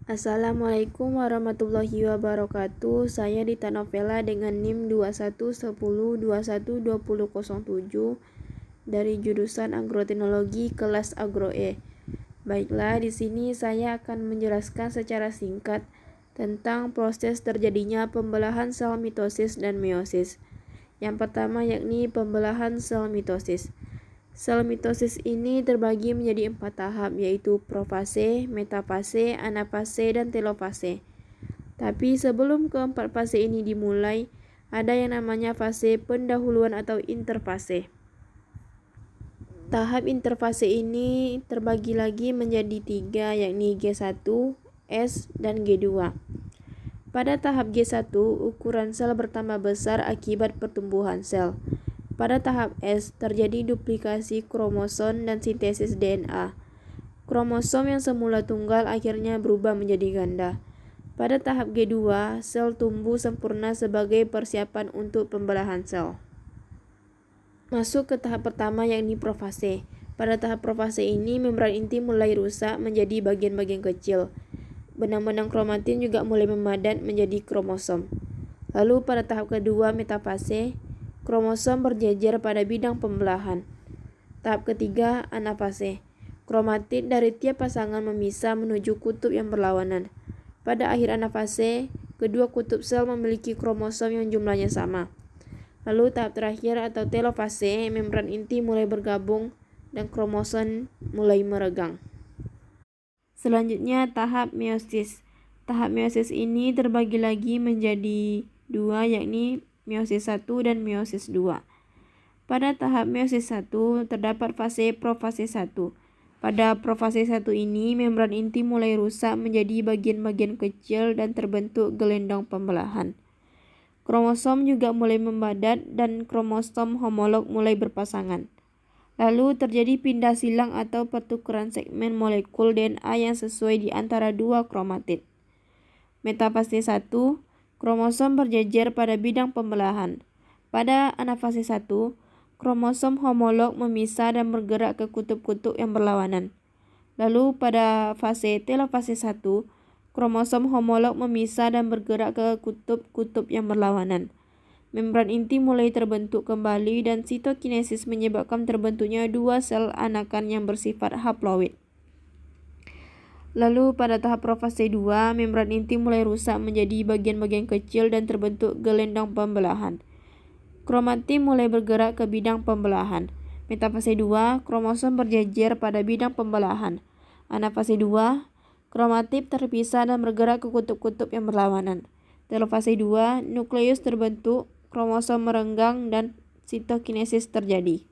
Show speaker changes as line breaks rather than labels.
Assalamualaikum warahmatullahi wabarakatuh. Saya Dita Novela dengan NIM 2110212007 dari jurusan Agroteknologi kelas Agro E. Baiklah, di sini saya akan menjelaskan secara singkat tentang proses terjadinya pembelahan sel mitosis dan meiosis. Yang pertama yakni pembelahan sel mitosis. Sel mitosis ini terbagi menjadi 4 tahap, yaitu profase, metafase, anafase, dan telofase. Tapi sebelum keempat fase ini dimulai, ada yang namanya fase pendahuluan atau interfase. Tahap interfase ini terbagi lagi menjadi 3, yakni G1, S, dan G2. Pada tahap G1, ukuran sel bertambah besar akibat pertumbuhan sel. Pada tahap S, terjadi duplikasi kromosom dan sintesis DNA. Kromosom yang semula tunggal akhirnya berubah menjadi ganda. Pada tahap G2, sel tumbuh sempurna sebagai persiapan untuk pembelahan sel. Masuk ke tahap pertama yakni profase. Pada tahap profase ini, membran inti mulai rusak menjadi bagian-bagian kecil. Benang-benang kromatin juga mulai memadat menjadi kromosom. Lalu pada tahap kedua, metafase, kromosom berjejer pada bidang pembelahan. Tahap ketiga, anafase. Kromatin dari tiap pasangan memisah menuju kutub yang berlawanan. Pada akhir anafase, kedua kutub sel memiliki kromosom yang jumlahnya sama. Lalu tahap terakhir atau telofase, membran inti mulai bergabung dan kromosom mulai meregang. Selanjutnya tahap meiosis. Tahap meiosis ini terbagi lagi menjadi 2, yakni meiosis 1 dan meiosis 2. Pada tahap meiosis 1 terdapat fase profase 1. Pada profase 1 ini membran inti mulai rusak menjadi bagian-bagian kecil dan terbentuk gelendong pembelahan. Kromosom juga mulai membadat dan kromosom homolog mulai berpasangan. Lalu terjadi pindah silang atau pertukaran segmen molekul DNA yang sesuai di antara dua kromatid. Metafase 1, kromosom berjejer pada bidang pembelahan. Pada anafase 1, kromosom homolog memisah dan bergerak ke kutub-kutub yang berlawanan. Lalu pada fase telofase 1, kromosom homolog memisah dan bergerak ke kutub-kutub yang berlawanan. Membran inti mulai terbentuk kembali dan sitokinesis menyebabkan terbentuknya dua sel anakan yang bersifat haploid. Lalu pada tahap profase 2, membran inti mulai rusak menjadi bagian-bagian kecil dan terbentuk gelendong pembelahan. Kromatin mulai bergerak ke bidang pembelahan. Metafase 2, kromosom berjejer pada bidang pembelahan. Anafase 2, kromatid terpisah dan bergerak ke kutub-kutub yang berlawanan. Telofase 2, nukleus terbentuk, kromosom merenggang dan sitokinesis terjadi.